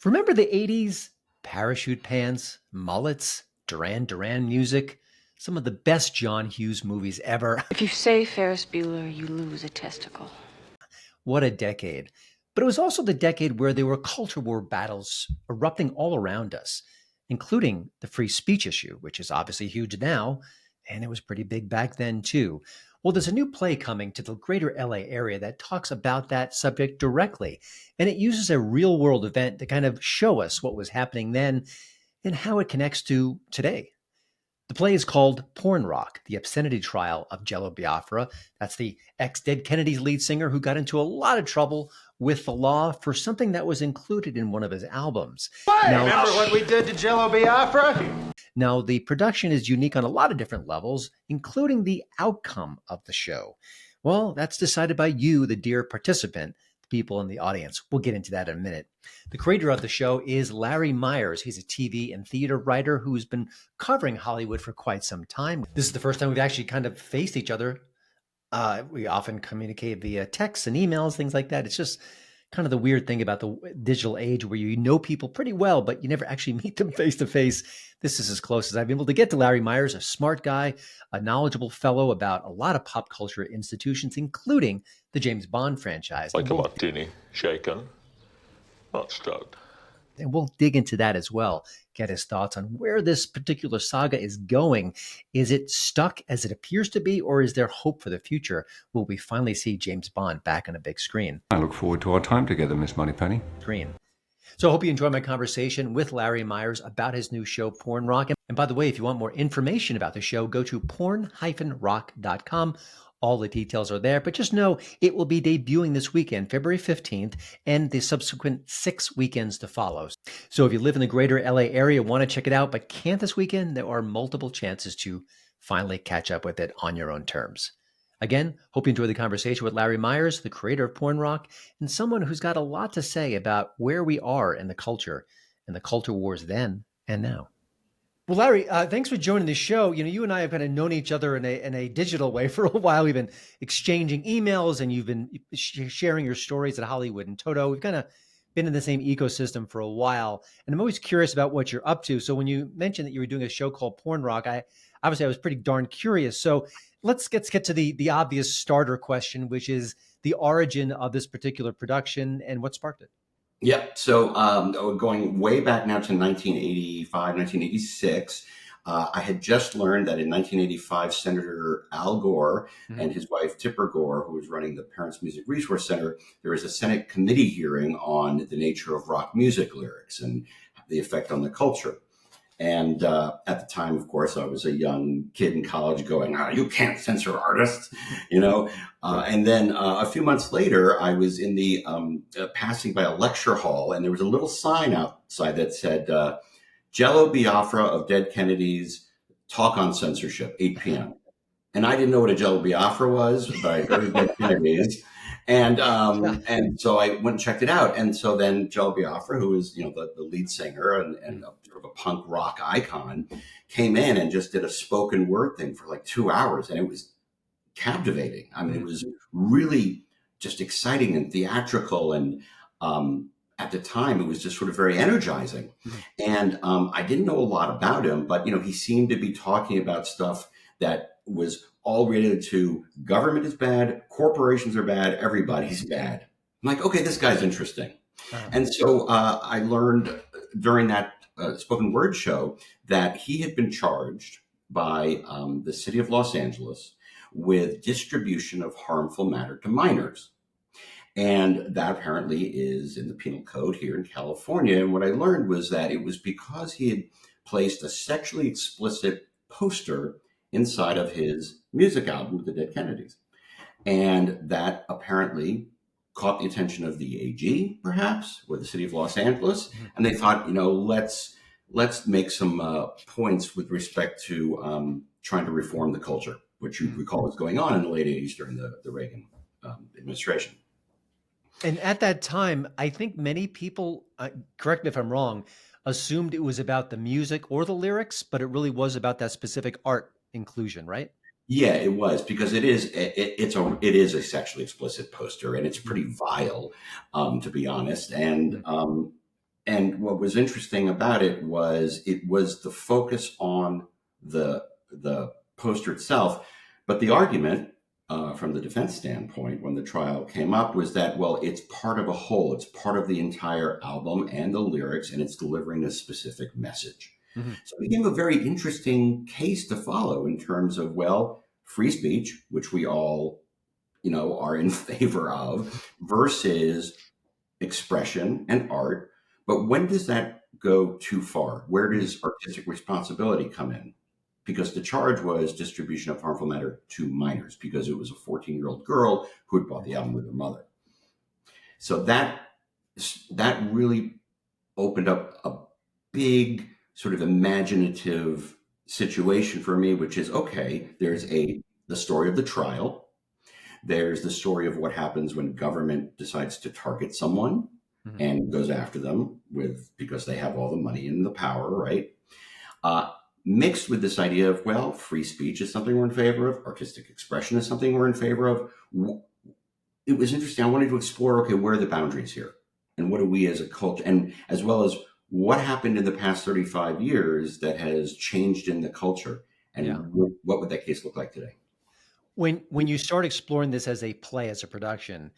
Remember the 80s? Parachute pants, mullets, Duran Duran music, some of the best John Hughes movies ever. If you say Ferris Bueller, you lose a testicle. What a decade. But it was also the decade where there were culture war battles erupting all around us, including the free speech issue, which is obviously huge now, and it was pretty big back then too. Well, there's a new play coming to the greater LA area that talks about that subject directly, and it uses a real world event to kind of show us what was happening then and how it connects to today. The play is called Porn Rock, the obscenity trial of Jello Biafra. That's the ex-Dead Kennedys lead singer who got into a lot of trouble with the law for something that was included in one of his albums. Remember what we did to Jello Biafra? Now, the production is unique on a lot of different levels, including the outcome of the show. Well, that's decided by you, the dear participant, the people in the audience. We'll get into that in a minute. The creator of the show is Larry Meyers. He's a TV and theater writer who's been covering Hollywood for quite some time. This is the first time we've actually kind of faced each other. We often communicate via texts and emails, things like that. It's just kind of the weird thing about the digital age where you know people pretty well, but you never actually meet them face to face. This is as close as I've been able to get to Larry Meyers, a smart guy, a knowledgeable fellow about a lot of pop culture institutions, including the James Bond franchise. Like a martini, shaken, not stirred. And we'll dig into that as well, get his thoughts on where this particular saga is going. Is it stuck as it appears to be, or is there hope for the future? Will we finally see James Bond back on a big screen? I look forward to our time together, Miss Moneypenny. So I hope you enjoy my conversation with Larry Meyers about his new show, Porn Rock. And by the way, if you want more information about the show, go to porn-rock.com. All the details are there, but just know it will be debuting this weekend, February 15th, and the subsequent 6 weekends to follow. So if you live in the greater LA area, want to check it out, but can't this weekend, there are multiple chances to finally catch up with it on your own terms. Again, hope you enjoy the conversation with Larry Meyers, the creator of Porn Rock, and someone who's got a lot to say about where we are in the culture and the culture wars then and now. Well, Larry, thanks for joining the show. You know, you and I have kind of known each other in a digital way for a while. We've been exchanging emails, and you've been sharing your stories at Hollywood and Toto. We've kind of been in the same ecosystem for a while, and I'm always curious about what you're up to. So when you mentioned that you were doing a show called Porn Rock, I was pretty darn curious. So let's get to the obvious starter question, which is the origin of this particular production and what sparked it. Yep. So going way back now to 1985, 1986, I had just learned that in 1985, Senator Al Gore and his wife Tipper Gore, who was running the Parents Music Resource Center, there was a Senate committee hearing on the nature of rock music lyrics and the effect on the culture. And at the time, of course, I was a young kid in college going, you can't censor artists, you know. And then a few months later, I was in the passing by a lecture hall, and there was a little sign outside that said, Jello Biafra of Dead Kennedys, talk on censorship, 8 p.m. And I didn't know what a Jello Biafra was, but I heard Dead Kennedys. And so I went and checked it out. And so then Jello Biafra, who is, you know, the lead singer and sort of a punk rock icon, came in and just did a spoken word thing for like 2 hours. And it was captivating. I mean, it was really just exciting and theatrical. And at the time, it was just sort of very energizing. And I didn't know a lot about him, but, you know, he seemed to be talking about stuff that was all related to government is bad, corporations are bad, everybody's bad. I'm like, okay, this guy's interesting. And so I learned during that spoken word show that he had been charged by the city of Los Angeles with distribution of harmful matter to minors. And that apparently is in the penal code here in California. And what I learned was that it was because he had placed a sexually explicit poster inside of his music album, The Dead Kennedys. And that apparently caught the attention of the AG, perhaps, or the city of Los Angeles. And they thought, you know, let's make some points with respect to trying to reform the culture, which you recall was going on in the late 80s during the Reagan administration. And at that time, I think many people, correct me if I'm wrong, assumed it was about the music or the lyrics, but it really was about that specific art inclusion, right? Yeah, it was, because it is a sexually explicit poster, and it's pretty vile, to be honest. And And what was interesting about it was the focus on the poster itself, but the argument from the defense standpoint when the trial came up was that, well, it's part of a whole, it's part of the entire album and the lyrics, and it's delivering a specific message. Mm-hmm. So it became a very interesting case to follow in terms of, well, free speech, which we all, are in favor of, versus expression and art. But when does that go too far? Where does artistic responsibility come in? Because the charge was distribution of harmful matter to minors, because it was a 14-year-old girl who had bought the album with her mother. So that really opened up a big sort of imaginative situation for me, which is, okay, there's the story of the trial. There's the story of what happens when government decides to target someone and goes after them because they have all the money and the power, right? Mixed with this idea of, well, free speech is something we're in favor of. Artistic expression is something we're in favor of. It was interesting. I wanted to explore, okay, where are the boundaries here? And what do we as a culture, and as well as what happened in the past 35 years that has changed in the culture? And what would that case look like today? When you start exploring this as a play, as a production,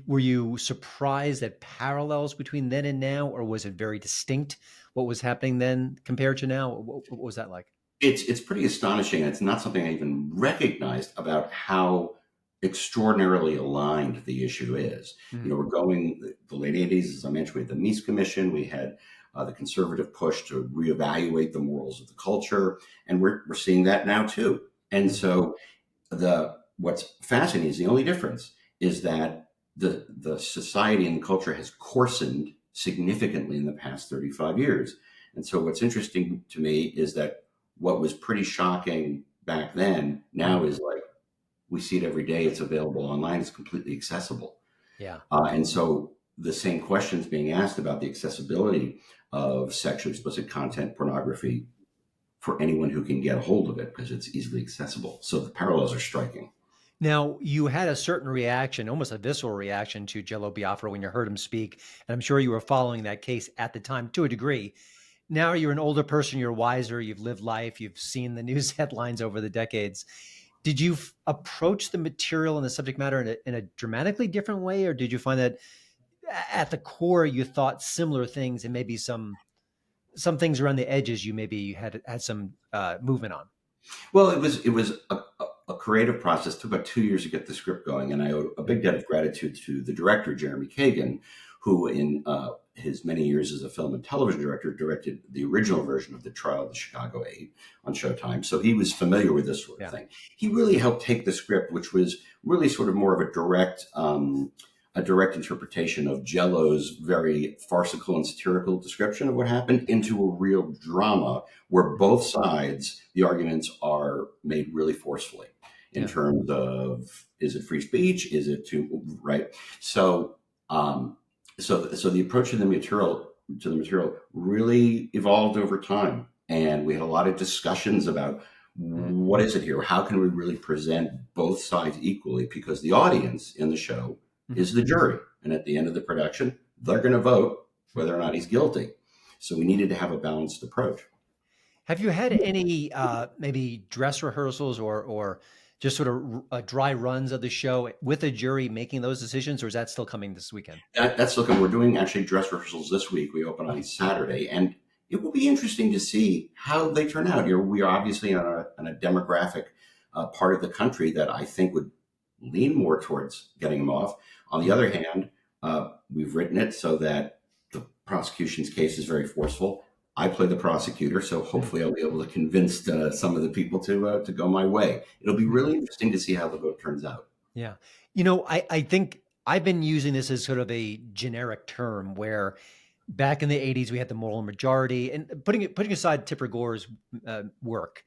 were you surprised at parallels between then and now, or was it very distinct what was happening then compared to now? What was that like? It's pretty astonishing. It's not something I even recognized about how extraordinarily aligned the issue is. We're going the late 80s, as I mentioned, we had the Mies Commission, we had the conservative push to reevaluate the morals of the culture, and we're seeing that now too. And so what's fascinating is the only difference is that the society and culture has coarsened significantly in the past 35 years. And so what's interesting to me is that what was pretty shocking back then now is like, we see it every day. It's available online. It's completely accessible. Yeah. And so the same questions being asked about the accessibility of sexually explicit content, pornography, for anyone who can get a hold of it, because it's easily accessible. So the parallels are striking. Now, you had a certain reaction, almost a visceral reaction, to Jello Biafra when you heard him speak. And I'm sure you were following that case at the time to a degree. Now you're an older person, you're wiser, you've lived life, you've seen the news headlines over the decades. Did you approach the material and the subject matter in a dramatically different way? Or did you find that at the core you thought similar things, and maybe some things around the edges you maybe had some movement on? Well, it was a creative process. It took about 2 years to get the script going, and I owe a big debt of gratitude to the director, Jeremy Kagan, who in his many years as a film and television director directed the original version of The Trial of the Chicago 8 on Showtime. So he was familiar with this sort of thing. He really helped take the script, which was really sort of more of a direct interpretation of Jello's very farcical and satirical description of what happened, into a real drama where both sides, the arguments are made really forcefully in terms of, is it free speech? Is it too, right? So the approach to the material really evolved over time. And we had a lot of discussions about what is it here? How can we really present both sides equally? Because the audience in the show is the jury. And at the end of the production, they're going to vote whether or not he's guilty. So we needed to have a balanced approach. Have you had any maybe dress rehearsals or just sort of dry runs of the show with a jury making those decisions, or is that still coming this weekend? That's looking. We're doing actually dress rehearsals this week. We open on Saturday, and it will be interesting to see how they turn out. We are obviously on a demographic part of the country that I think would lean more towards getting them off. On the other hand, we've written it so that the prosecution's case is very forceful. I play the prosecutor, so hopefully I'll be able to convince some of the people to go my way. It'll be really interesting to see how the vote turns out. Yeah. I think I've been using this as sort of a generic term where back in the 80s, we had the moral majority, and putting aside Tipper Gore's work,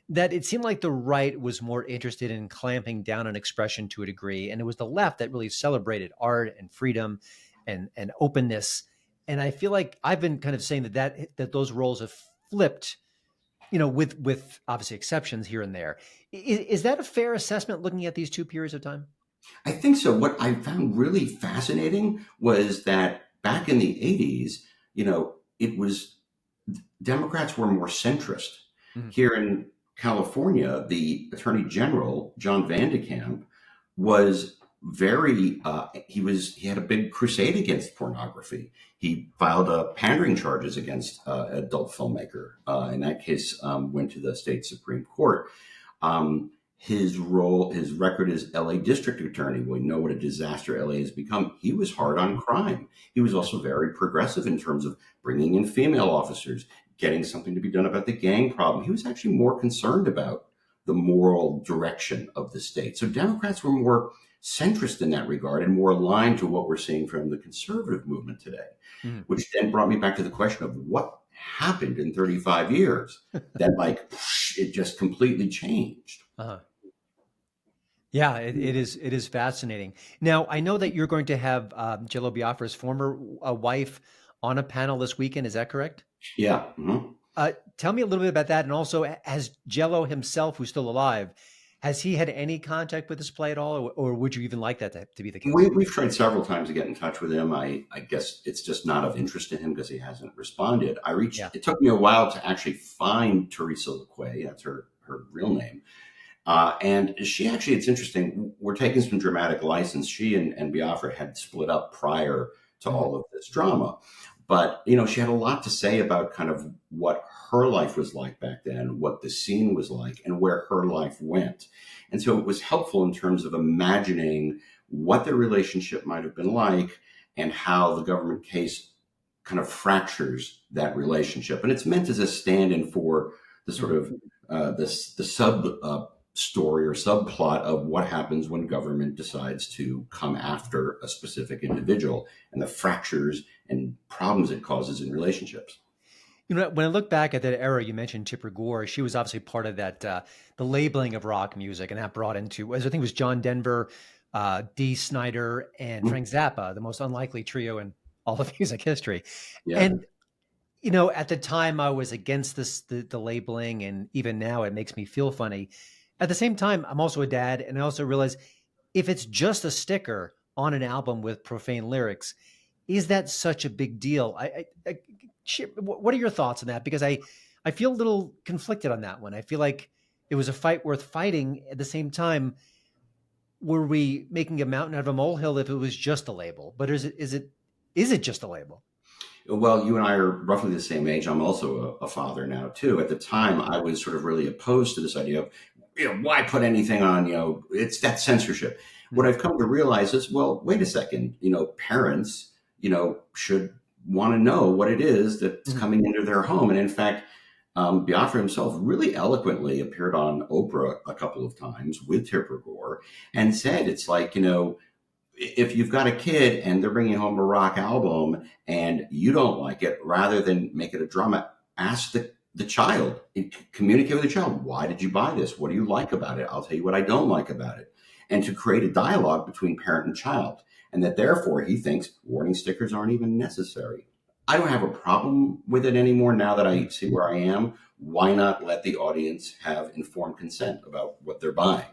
that it seemed like the right was more interested in clamping down on expression to a degree. And it was the left that really celebrated art and freedom and openness. And I feel like I've been kind of saying that those roles have flipped, with obviously exceptions here and there. Is that a fair assessment looking at these two periods of time? I think so. What I found really fascinating was that back in the 80s, it was Democrats were more centrist. Here in California, the Attorney General, John Van de Kamp, was very, he had a big crusade against pornography. He filed pandering charges against an adult filmmaker. In that case, went to the state Supreme Court. His record as LA District Attorney. We know what a disaster LA has become. He was hard on crime. He was also very progressive in terms of bringing in female officers, getting something to be done about the gang problem. He was actually more concerned about the moral direction of the state. So Democrats were more centrist in that regard and more aligned to what we're seeing from the conservative movement today, which then brought me back to the question of what happened in 35 years that it just completely changed. Uh-huh. Yeah, it is fascinating. Now, I know that you're going to have Jello Biafra's former wife on a panel this weekend. Is that correct? Yeah. Mm-hmm. Tell me a little bit about that. And also, has Jello himself, who's still alive, has he had any contact with this play at all? Or would you even like that to be the case? We've tried several times to get in touch with him. I guess it's just not of interest to him because he hasn't responded. It took me a while to actually find Teresa LeQuay. That's her real name. And she actually, it's interesting, we're taking some dramatic license. She and Biafra had split up prior to all of this drama. But, she had a lot to say about kind of what her life was like back then, what the scene was like, and where her life went. And so it was helpful in terms of imagining what their relationship might have been like and how the government case kind of fractures that relationship. And it's meant as a stand-in for the sort of the sub story or subplot of what happens when government decides to come after a specific individual and the fractures and problems it causes in relationships. When I look back at that era, you mentioned Tipper Gore. She was obviously part of that, the labeling of rock music, and that brought into, I think it was John Denver, Dee Snider, and Frank Zappa, the most unlikely trio in all of music history. Yeah. And at the time, I was against the labeling, and even now, it makes me feel funny. At the same time, I'm also a dad, and I also realize if it's just a sticker on an album with profane lyrics, is that such a big deal? What are your thoughts on that? Because I feel a little conflicted on that one. I feel like it was a fight worth fighting. At the same time, were we making a mountain out of a molehill if it was just a label? But is it just a label? Well, you and I are roughly the same age. I'm also a father now, too. At the time, I was sort of really opposed to this idea of, why put anything on, it's that censorship. What I've come to realize is, well, wait a second, parents, should want to know what it is that's coming into their home. And in fact, Biafra himself really eloquently appeared on Oprah a couple of times with Tipper Gore and said, it's like, if you've got a kid and they're bringing home a rock album and you don't like it, rather than make it a drama, ask the child, communicate with the child. Why did you buy this? What do you like about it? I'll tell you what I don't like about it. And to create a dialogue between parent and child. And that therefore he thinks warning stickers aren't even necessary. I don't have a problem with it anymore now that I see where I am. Why not let the audience have informed consent about what they're buying?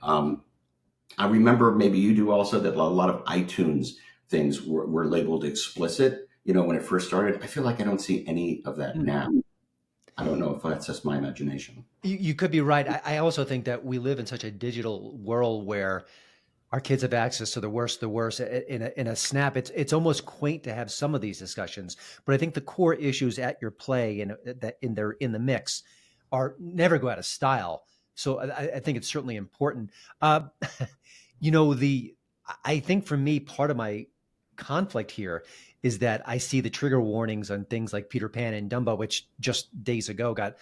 I remember, maybe you do also, that a lot of iTunes things were labeled explicit, when it first started. I feel like I don't see any of that now. I don't know if that's just my imagination. You could be right. I also think that we live in such a digital world where our kids have access to the worst in a snap. It's almost quaint to have some of these discussions, but I think the core issues at your play and that in the mix are never go out of style. So I think it's certainly important. I think for me, part of my conflict here is that I see the trigger warnings on things like Peter Pan and Dumbo, which just days ago got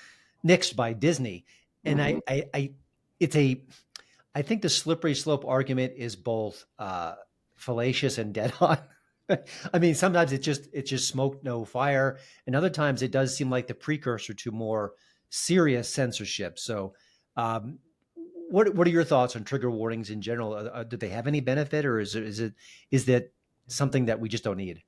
nixed by Disney. And I think the slippery slope argument is both fallacious and dead on. I mean, sometimes it's just smoke, no fire. And other times it does seem like the precursor to more serious censorship. So what are your thoughts on trigger warnings in general? Do they have any benefit, or is that something that we just don't need?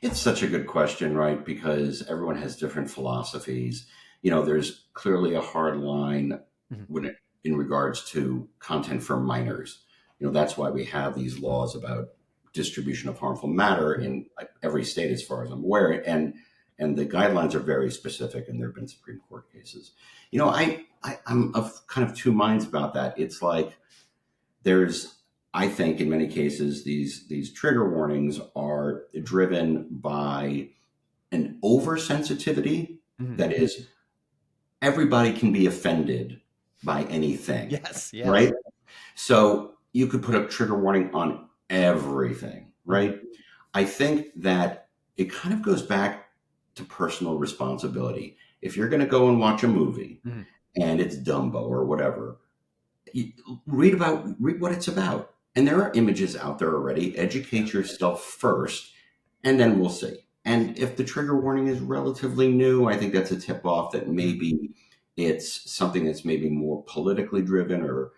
It's such a good question, right? Because everyone has different philosophies. There's clearly a hard line in regards to content for minors. That's why we have these laws about, distribution of harmful matter in like every state, as far as I'm aware, and the guidelines are very specific, and there have been Supreme Court cases. I'm of kind of two minds about that. It's like I think in many cases these trigger warnings are driven by an oversensitivity. That is, everybody can be offended by anything. Yes. Right. So you could put a trigger warning on everything, right? I think that it kind of goes back to personal responsibility. If you're going to go and watch a movie and it's Dumbo or whatever, read what it's about. And there are images out there already. Educate yourself first, and then we'll see. And if the trigger warning is relatively new, I think that's a tip off that maybe it's something that's maybe more politically driven or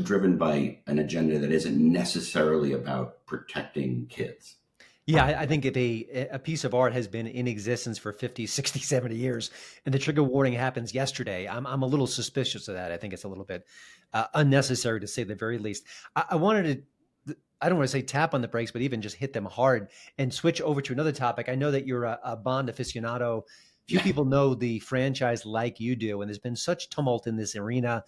driven by an agenda that isn't necessarily about protecting kids. Yeah, I think if a piece of art has been in existence for 50, 60, 70 years and the trigger warning happens yesterday, I'm a little suspicious of that. I think it's a little bit unnecessary, to say the very least. I wanted to, I don't want to say tap on the brakes, but even just hit them hard and switch over to another topic. I know that you're a Bond aficionado. Few people know the franchise like you do, and there's been such tumult in this arena.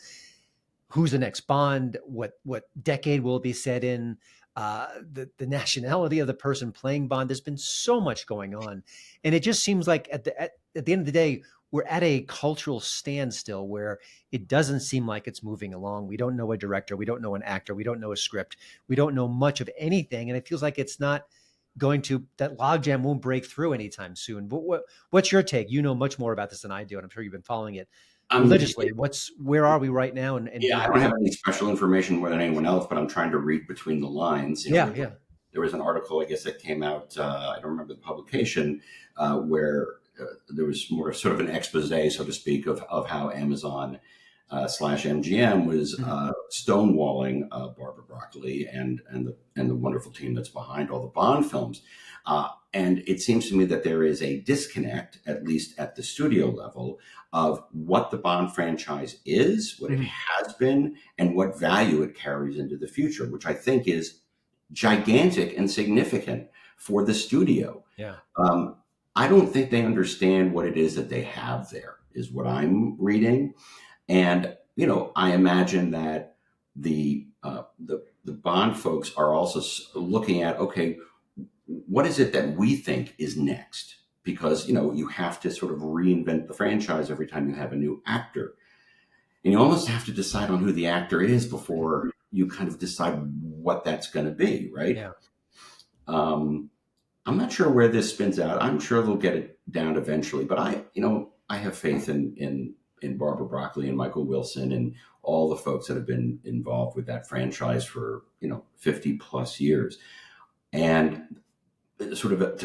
Who's the next Bond? What decade will it be set in? The nationality of the person playing Bond. There's been so much going on, and it just seems like at the end of the day, we're at a cultural standstill where it doesn't seem like it's moving along. We don't know a director, we don't know an actor, we don't know a script, we don't know much of anything, and it feels like it's not going to, that logjam won't break through anytime soon. But what's your take? You know much more about this than I do, and I'm sure you've been following it religiously. Where are we right now? And I don't have any special information more than anyone else, but I'm trying to read between the lines. There was an article, I guess, that came out. I don't remember the publication, where there was more sort of an expose, so to speak, of how Amazon / MGM was stonewalling Barbara Broccoli and the wonderful team that's behind all the Bond films. And it seems to me that there is a disconnect, at least at the studio level, of what the Bond franchise is, what it has been, and what value it carries into the future, which I think is gigantic and significant for the studio. Yeah. I don't think they understand what it is that they have there, is what I'm reading. And, I imagine that the Bond folks are also looking at, okay, what is it that we think is next? Because, you have to sort of reinvent the franchise every time you have a new actor. And you almost have to decide on who the actor is before you kind of decide what that's going to be, right? Yeah. I'm not sure where this spins out. I'm sure they'll get it down eventually. But I have faith in Barbara Broccoli and Michael Wilson and all the folks that have been involved with that franchise for, 50 plus years. And sort of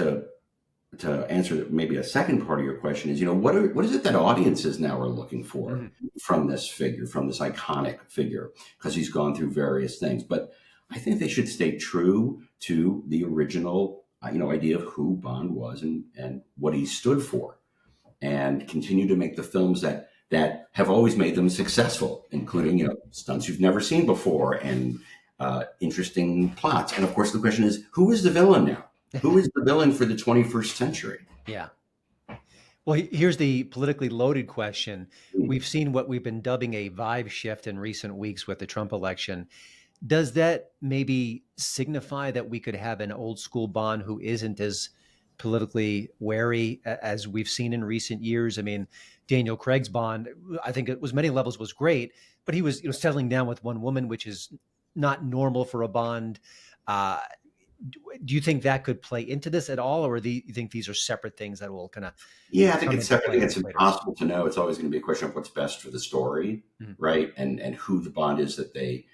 to answer maybe a second part of your question is, what is it that audiences now are looking for from this figure, from this iconic figure? Because he's gone through various things. But I think they should stay true to the original, idea of who Bond was and what he stood for, and continue to make the films that have always made them successful, including, stunts you've never seen before and interesting plots. And of course, the question is, who is the villain now? Who is the villain for the 21st century? Yeah. Well, here's the politically loaded question. We've seen what we've been dubbing a vibe shift in recent weeks with the Trump election. Does that maybe signify that we could have an old school Bond who isn't as politically wary as we've seen in recent years? I mean, Daniel Craig's Bond, I think it was many levels was great, but he was settling down with one woman, which is not normal for a Bond. Do you think that could play into this at all, or you think these are separate things that will kind of? Yeah, I think it's separate. I think it's impossible to know. It's always going to be a question of what's best for the story, right? And who the Bond is that they,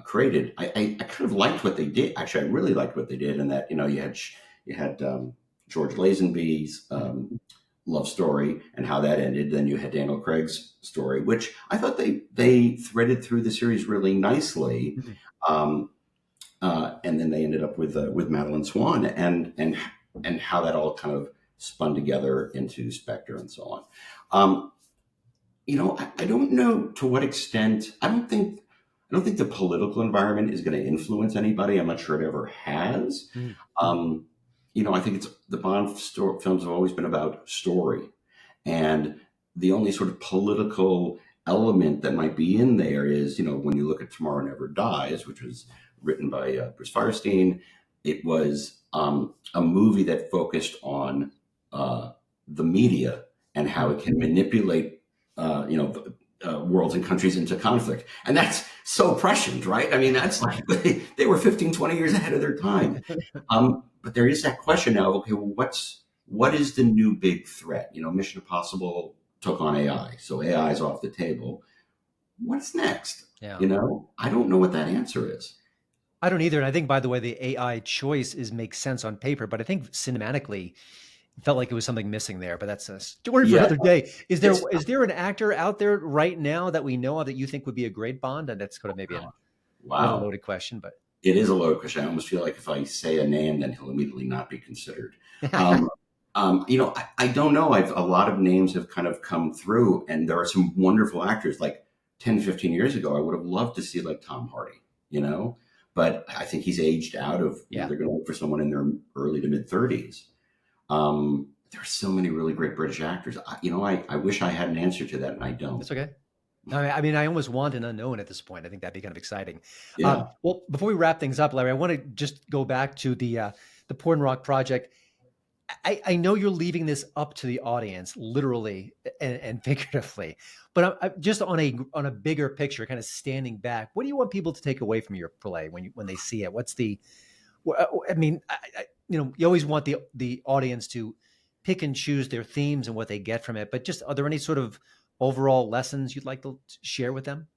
created. I kind of liked what they did. Actually, I really liked what they did, in that you had George Lazenby's love story and how that ended. Then you had Daniel Craig's story, which I thought they threaded through the series really nicely. And then they ended up with Madeline Swan and how that all kind of spun together into Spectre and so on. I don't know to what extent. I don't think the political environment is going to influence anybody. I'm not sure it ever has. Um, I think the Bond films have always been about story. And the only sort of political element that might be in there is, when you look at Tomorrow Never Dies, which was written by Bruce Firestein, it was a movie that focused on the media and how it can manipulate, worlds and countries into conflict. And that's so prescient, right? I mean, that's like they were 15, 20 years ahead of their time. But there is that question now of, okay, well, what is the new big threat? Mission Impossible took on AI. So AI is off the table. What's next? Yeah. I don't know what that answer is. I don't either. And I think, by the way, the AI choice makes sense on paper, but I think cinematically it felt like it was something missing there. But that's a story for another day. Is there an actor out there right now that we know of that you think would be a great Bond? And that's kind of maybe a loaded question, but it is a loaded question. I almost feel like if I say a name, then he'll immediately not be considered. I don't know. A lot of names have kind of come through, and there are some wonderful actors. Like 10, 15 years ago, I would have loved to see like Tom Hardy, but I think he's aged out of, they're going to look for someone in their early to mid 30s. There are so many really great British actors. I wish I had an answer to that, and I don't. That's okay. I mean, I almost want an unknown at this point. I think that'd be kind of exciting. Yeah. Well, before we wrap things up, Larry, I want to just go back to the Porn Rock project. I know you're leaving this up to the audience, literally and figuratively, but I'm just on a bigger picture, kind of standing back. What do you want people to take away from your play when they see it? What's the? I mean, you always want the audience to pick and choose their themes and what they get from it. But just, are there any sort of overall lessons you'd like to share with them?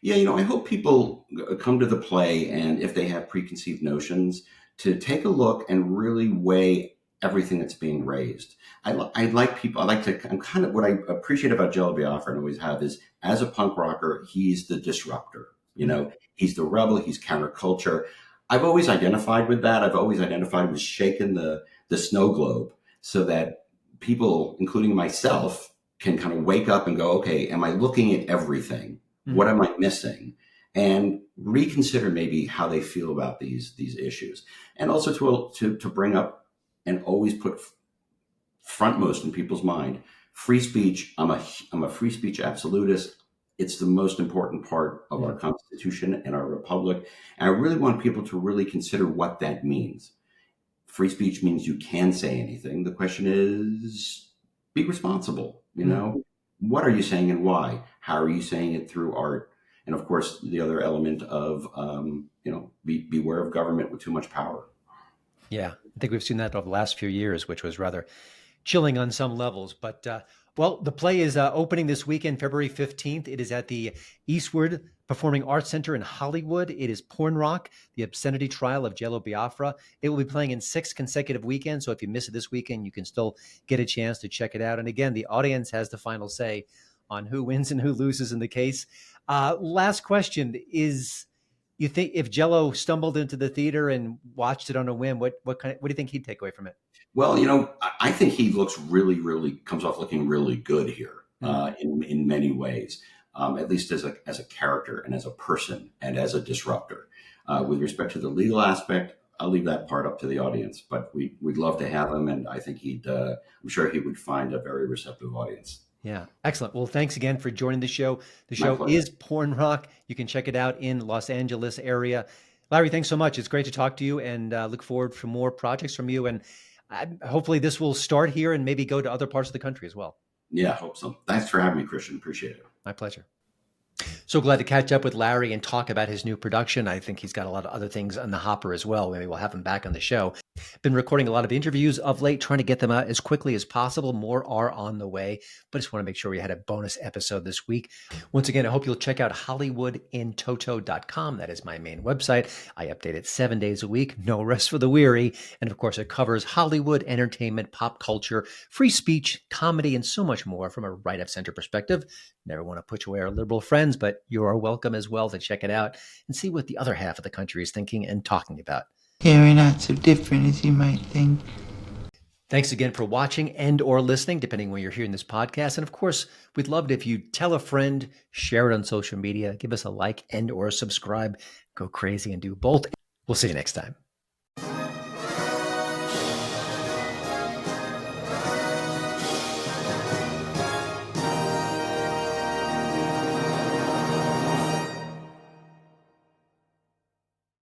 Yeah, I hope people come to the play, and if they have preconceived notions, to take a look and really weigh everything that's being raised. I'm kind of, what I appreciate about Jello Biafra and always have is, as a punk rocker, he's the disruptor. He's the rebel, he's counterculture. I've always identified with that. I've always identified with shaking the snow globe so that people, including myself, can kind of wake up and go, okay, am I looking at everything? What am I missing? And reconsider maybe how they feel about these issues. And also to bring up and always put frontmost in people's mind, free speech. I'm a free speech absolutist. It's the most important part of our Constitution and our republic. And I really want people to really consider what that means. Free speech means you can say anything. The question is, be responsible. What are you saying and why? How are you saying it through art? And of course, the other element of, beware of government with too much power. Yeah, I think we've seen that over the last few years, which was rather chilling on some levels. But, the play is opening this weekend, February 15th. It is at the Eastward Performing Arts Center in Hollywood. It is Porn Rock, the Obscenity Trial of Jello Biafra. It will be playing in 6 consecutive weekends. So if you miss it this weekend, you can still get a chance to check it out. And again, the audience has the final say on who wins and who loses in the case. Last question is, you think if Jello stumbled into the theater and watched it on a whim, what do you think he'd take away from it? Well, I think he looks really comes off looking really good here in many ways, at least as a character and as a person and as a disruptor. With respect to the legal aspect, I'll leave that part up to the audience, but we'd love to have him, and I think I'm sure he would find a very receptive audience. Yeah. Excellent. Well, thanks again for joining the show. The My show pleasure. is Porn Rock. You can check it out in Los Angeles area. Larry, thanks so much. It's great to talk to you, and look forward for more projects from you. And hopefully this will start here and maybe go to other parts of the country as well. Yeah, I hope so. Thanks for having me, Christian. Appreciate it. My pleasure. So glad to catch up with Larry and talk about his new production. I think he's got a lot of other things on the hopper as well. Maybe we'll have him back on the show. Been recording a lot of interviews of late, trying to get them out as quickly as possible. More are on the way, but just want to make sure we had a bonus episode this week. Once again, I hope you'll check out HollywoodInToto.com. That is my main website. I update it 7 days a week, no rest for the weary. And of course, it covers Hollywood, entertainment, pop culture, free speech, comedy, and so much more from a right-of-center perspective. Never want to put away our liberal friends, but you are welcome as well to check it out and see what the other half of the country is thinking and talking about. Yeah, we're not so different as you might think. Thanks again for watching and or listening, depending where you're hearing this podcast. And of course, we'd love it if you tell a friend, share it on social media, give us a like and or subscribe. Go crazy and do both. We'll see you next time.